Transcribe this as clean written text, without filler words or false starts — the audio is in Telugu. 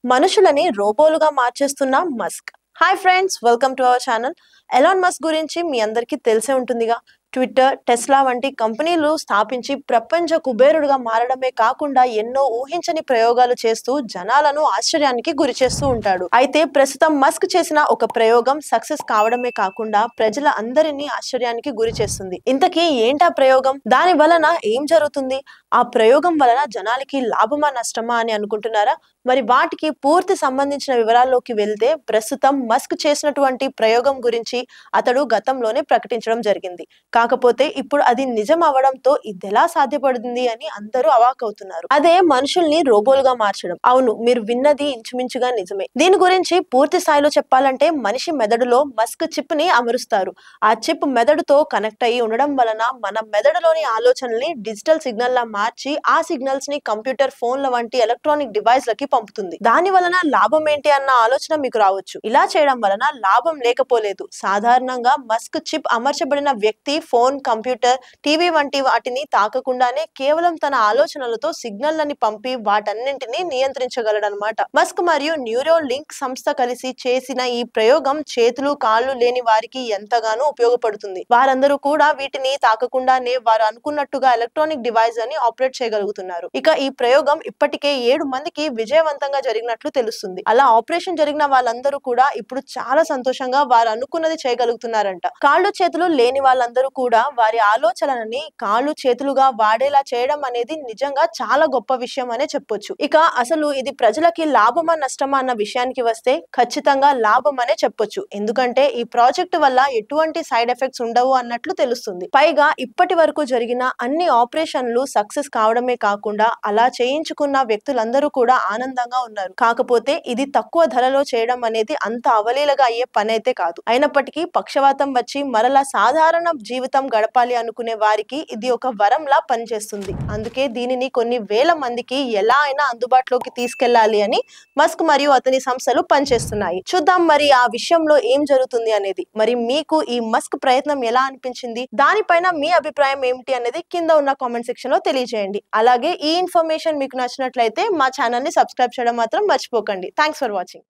మనుషులని రోబోలుగా మార్చేస్తున్న Musk. Hi friends, welcome to our channel. Elon Musk గురించి మీ అందరికీ తెలిసే ఉంటుందిగా. ట్విట్టర్, టెస్లా వంటి కంపెనీలు స్థాపించి ప్రపంచ కుబేరుడుగా మారడమే కాకుండా ఎన్నో ఊహించని ప్రయోగాలు చేస్తూ జనాలను ఆశ్చర్యానికి గురి చేస్తూ ఉంటాడు. అయితే ప్రస్తుతం మస్క్ చేసిన ఒక ప్రయోగం సక్సెస్ కావడమే కాకుండా ప్రజల అందరినీ ఆశ్చర్యానికి గురి చేస్తుంది. ఇంతకీ ఏంటా ప్రయోగం? దాని వలన ఏం జరుగుతుంది? ఆ ప్రయోగం వలన జనాలకి లాభమా నష్టమా అని అనుకుంటున్నారా? మరి వాటికి పూర్తి సంబంధించిన వివరాల్లోకి వెళ్తే, ప్రస్తుతం మస్క్ చేసినటువంటి ప్రయోగం గురించి అతడు గతంలోనే ప్రకటించడం జరిగింది. కాకపోతే ఇప్పుడు అది నిజం అవడంతో ఇదెలా సాధ్యపడుతుంది అని అందరూ అవాకవుతున్నారు. అదే మనుషుల్ని రోబోలుగా మార్చడం. అవును, మీరు విన్నది ఇంచుమించుగా నిజమే. దీని గురించి పూర్తి స్థాయిలో చెప్పాలంటే, మనిషి మెదడులో మస్క్ చిప్ ని అమరుస్తారు. ఆ చిప్ మెదడుతో కనెక్ట్ అయ్యి ఉండడం వలన మన మెదడులోని ఆలోచనల్ని డిజిటల్ సిగ్నల్ లా మార్చి ఆ సిగ్నల్స్ ని కంప్యూటర్, ఫోన్ల వంటి ఎలక్ట్రానిక్ డివైస్ లకి పంపుతుంది. దాని వలన లాభం ఏంటి అన్న ఆలోచన మీకు రావచ్చు. ఇలా చేయడం వలన లాభం లేకపోలేదు. సాధారణంగా మస్క్ చిప్ అమర్చబడిన వ్యక్తి ఫోన్, కంప్యూటర్, టీవీ వంటి వాటిని తాకకుండానే కేవలం తన ఆలోచనలతో సిగ్నల్లని పంపి వాటన్నింటినీ నియంత్రించగలడనమాట. మస్క్ మరియు న్యూరో లింక్ సంస్థ కలిసి చేసిన ఈ ప్రయోగం చేతులు, కాళ్ళు లేని వారికి ఎంతగానో ఉపయోగపడుతుంది. వారందరూ కూడా వీటిని తాకకుండానే వారు అనుకున్నట్టుగా ఎలక్ట్రానిక్ డివైస్ అని ఆపరేట్ చేయగలుగుతున్నారు. ఇక ఈ ప్రయోగం ఇప్పటికే 7 మందికి విజయవంతంగా జరిగినట్లు తెలుస్తుంది. అలా ఆపరేషన్ జరిగిన వాళ్ళందరూ కూడా ఇప్పుడు చాలా సంతోషంగా వారు అనుకున్నది చేయగలుగుతున్నారంట. కాళ్ళు, చేతులు లేని వాళ్ళందరూ కూడా వారి ఆలోచనలని కాళ్ళు, చేతులుగా వాడేలా చేయడం అనేది నిజంగా చాలా గొప్ప విషయం అనే చెప్పొచ్చు. ఇక అసలు ఇది ప్రజలకి లాభమా నష్టమా అన్న విషయానికి వస్తే ఖచ్చితంగా లాభం అనే చెప్పొచ్చు. ఎందుకంటే ఈ ప్రాజెక్ట్ వల్ల ఎటువంటి సైడ్ ఎఫెక్ట్స్ ఉండవు అన్నట్లు తెలుస్తుంది. పైగా ఇప్పటి వరకు జరిగిన అన్ని ఆపరేషన్లు సక్సెస్ కావడమే కాకుండా అలా చేయించుకున్న వ్యక్తులందరూ కూడా ఆనందంగా ఉన్నారు. కాకపోతే ఇది తక్కువ ధరలో చేయడం అనేది అంత అవలీలగా అయ్యే పని అయితే కాదు. అయినప్పటికీ పక్షవాతం వచ్చి మరలా సాధారణ జీవితం గడపాలి అనుకునే వారికి ఇది ఒక వరంలా పనిచేస్తుంది. అందుకే దీనిని కొన్ని వేల మందికి ఎలా అయినా అందుబాటులోకి తీసుకెళ్లాలి అని మస్క్ మరియు అతని సంస్థలు పనిచేస్తున్నాయి. చూద్దాం మరి ఆ విషయంలో ఏం జరుగుతుంది అనేది. మరి మీకు ఈ మస్క్ ప్రయత్నం ఎలా అనిపించింది? దానిపైన మీ అభిప్రాయం ఏమిటి అనేది కింద ఉన్న కామెంట్ సెక్షన్ లో తెలియజేయండి. అలాగే ఈ ఇన్ఫర్మేషన్ మీకు నచ్చినట్లయితే మా ఛానల్ ని సబ్స్క్రైబ్ చేయడం మాత్రం మర్చిపోకండి. Thanks for watching.